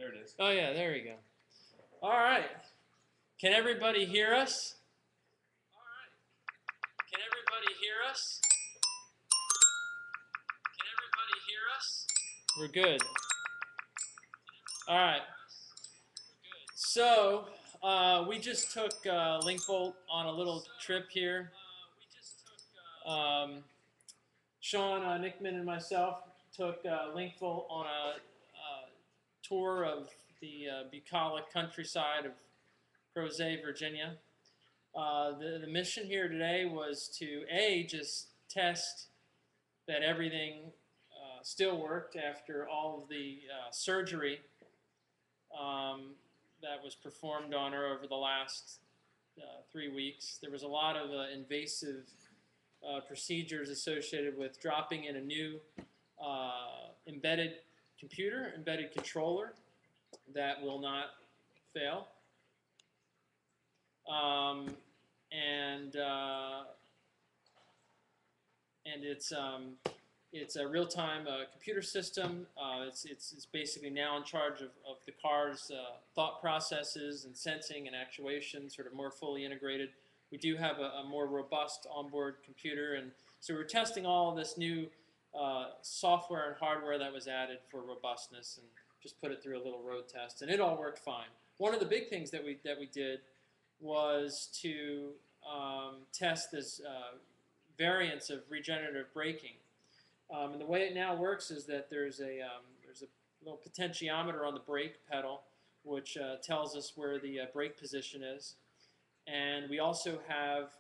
There it is. Oh yeah, there we go. All right. Can everybody hear us? All right. Can everybody hear us? Can everybody hear us? We're good. All right. So we just took Lincvolt on a little trip here. Sean Nickman and myself took Lincvolt on a tour of the bucolic countryside of Crozet, Virginia. The mission here today was to just test that everything still worked after all of the surgery that was performed on her over the last 3 weeks. There was a lot of invasive procedures associated with dropping in a new embedded computer, embedded controller that will not fail. And it's a real-time computer system. It's basically now in charge of the car's thought processes and sensing and actuation, sort of more fully integrated. We do have a more robust onboard computer, and so we're testing all of this new software and hardware that was added for robustness, and just put it through a little road test, and it all worked fine. One of the big things that we did was to test this variance of regenerative braking. And the way it now works is that there's a little potentiometer on the brake pedal, which tells us where the brake position is. And we also have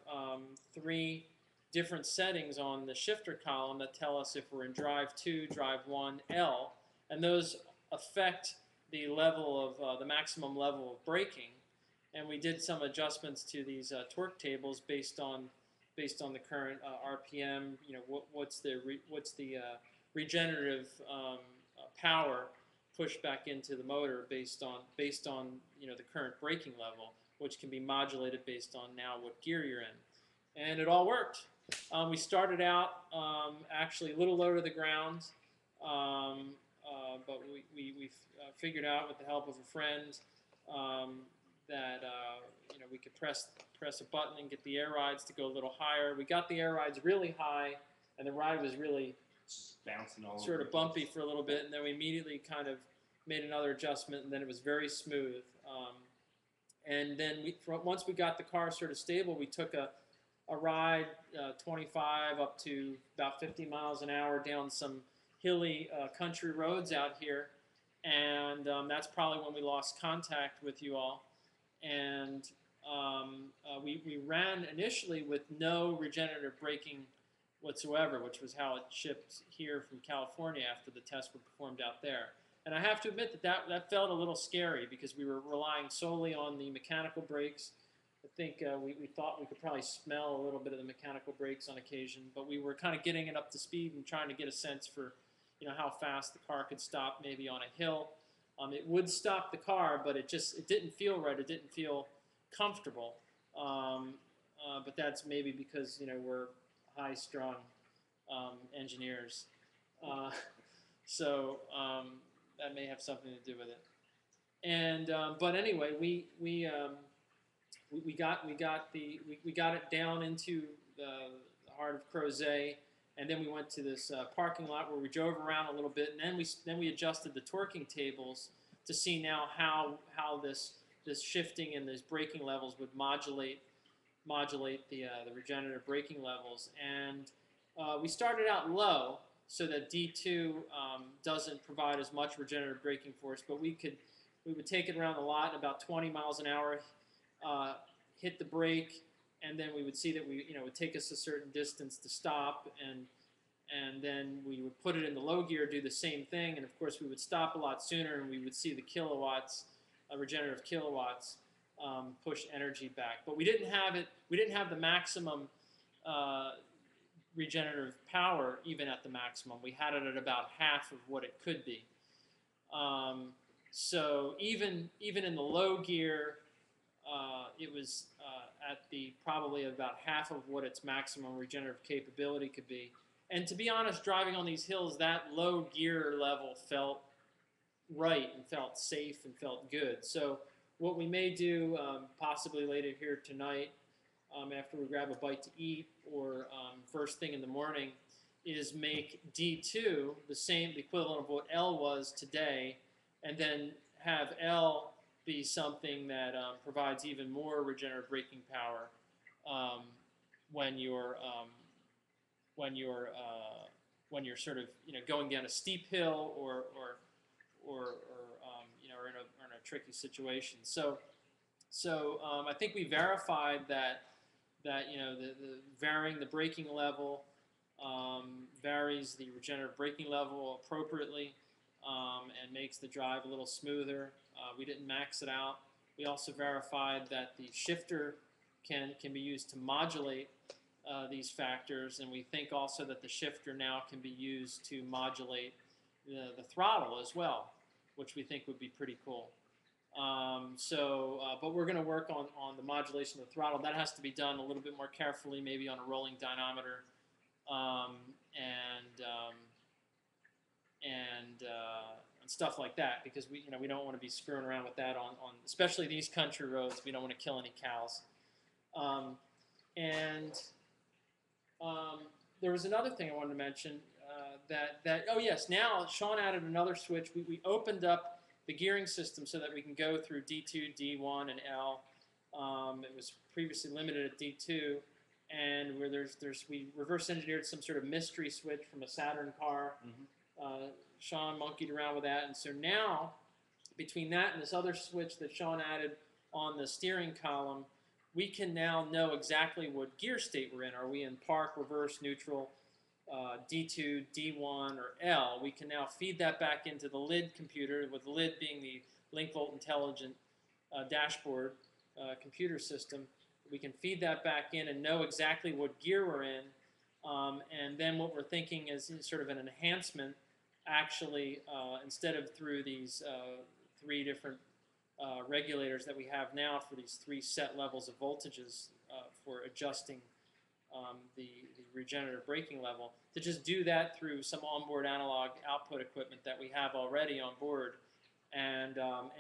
3 different settings on the shifter column that tell us if we're in drive 2, drive 1, L, and those affect the level of the maximum level of braking. And we did some adjustments to these torque tables based on the current RPM. You know, what's the regenerative power pushed back into the motor based on you know, the current braking level, which can be modulated based on now what gear you're in. And it all worked. We started out actually a little low to the ground, but we figured out with the help of a friend that you know, we could press a button and get the air rides to go a little higher. We got the air rides really high, and the ride was really bouncing all sort of bumpy for a little bit, and then we immediately kind of made another adjustment, and then it was very smooth. And then once we got the car sort of stable, we took a ride 25 up to about 50 miles an hour down some hilly country roads out here, and that's probably when we lost contact with you all. And we ran initially with no regenerative braking whatsoever, which was how it shipped here from California after the tests were performed out there. And I have to admit that felt a little scary because we were relying solely on the mechanical brakes. I think we thought we could probably smell a little bit of the mechanical brakes on occasion, but we were kind of getting it up to speed and trying to get a sense for, you know, how fast the car could stop maybe on a hill. It would stop the car, but it didn't feel right. It didn't feel comfortable. But that's maybe because, you know, we're high-strung engineers. So that may have something to do with it. And but anyway, we got it down into the heart of Crozet, and then we went to this parking lot where we drove around a little bit, and then we adjusted the torquing tables to see now how this shifting and these braking levels would modulate the regenerative braking levels. And we started out low so that D2 doesn't provide as much regenerative braking force, but we would take it around the lot at about 20 miles an hour, hit the brake, and then we would see that it would take us a certain distance to stop, and then we would put it in the low gear, do the same thing, and of course we would stop a lot sooner, and we would see the kilowatts, regenerative kilowatts, push energy back. But we didn't have the maximum regenerative power even at the maximum. We had it at about half of what it could be. So even in the low gear, it was at probably about half of what its maximum regenerative capability could be. And to be honest, driving on these hills, that low gear level felt right and felt safe and felt good. So what we may do possibly later here tonight, after we grab a bite to eat, or first thing in the morning, is make D2 the equivalent of what L was today, and then have L be something that provides even more regenerative braking power when you're sort of going down a steep hill or or in a tricky situation. So I think we verified that the varying the braking level varies the regenerative braking level appropriately and makes the drive a little smoother. We didn't max it out. We also verified that the shifter can be used to modulate these factors, and we think also that the shifter now can be used to modulate the throttle as well, which we think would be pretty cool. But we're going to work on the modulation of the throttle. That has to be done a little bit more carefully, maybe on a rolling dynamometer, and stuff like that, because we don't want to be screwing around with that on especially these country roads. We don't want to kill any cows. There was another thing I wanted to mention oh yes, now Sean added another switch. We opened up the gearing system so that we can go through D2, D1, and L. It was previously limited at D2, and where we reverse engineered some sort of mystery switch from a Saturn car. Mm-hmm. Sean monkeyed around with that, and so now between that and this other switch that Sean added on the steering column, we can now know exactly what gear state we're in. Are we in park, reverse, neutral, D2, D1, or L? We can now feed that back into the lid computer, with the lid being the Lincvolt intelligent dashboard computer system. We can feed that back in and know exactly what gear we're in. And then what we're thinking is sort of an enhancement, actually, instead of through these 3 different regulators that we have now for these 3 set levels of voltages for adjusting the regenerative braking level, to just do that through some onboard analog output equipment that we have already on board. And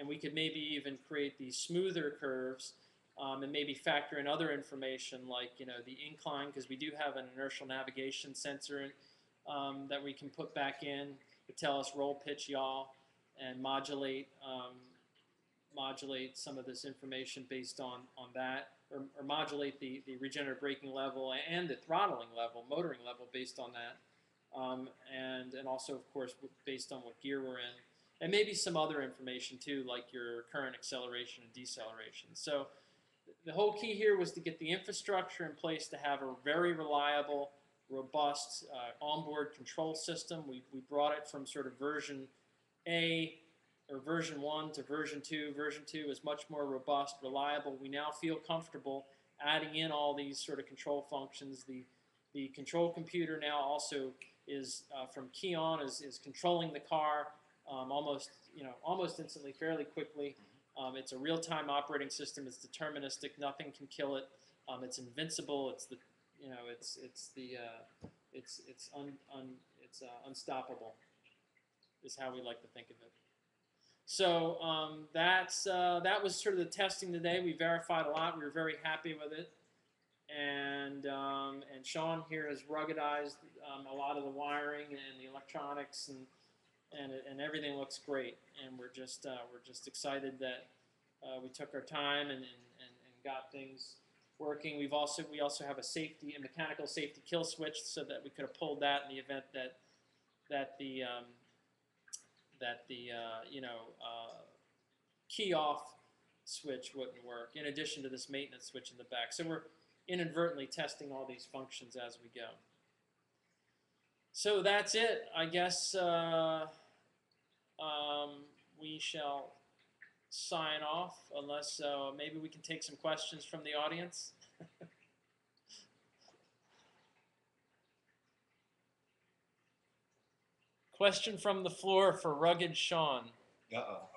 we could maybe even create these smoother curves and maybe factor in other information like the incline, because we do have an inertial navigation sensor that we can put back in to tell us roll, pitch, yaw, and modulate some of this information based on that, or modulate the regenerative braking level and the throttling level, motoring level based on that, and also, of course, based on what gear we're in, and maybe some other information too, like your current acceleration and deceleration. So the whole key here was to get the infrastructure in place to have a very reliable, robust onboard control system. We brought it from sort of version A or version 1 to version 2. Version 2 is much more robust, reliable. We now feel comfortable adding in all these sort of control functions. The control computer now also is from key on is controlling the car almost instantly, fairly quickly. It's a real-time operating system. It's deterministic. Nothing can kill it. It's invincible. It's unstoppable. Is how we like to think of it. So that was sort of the testing today. We verified a lot. We were very happy with it, and Sean here has ruggedized a lot of the wiring and the electronics, and everything looks great. And we're just excited that we took our time and got things working. We also have a mechanical safety kill switch, so that we could have pulled that in the event that the key off switch wouldn't work, in addition to this maintenance switch in the back. So we're inadvertently testing all these functions as we go. So that's it. I guess we shall sign off, unless maybe we can take some questions from the audience. Question from the floor for rugged Sean. Uh-oh.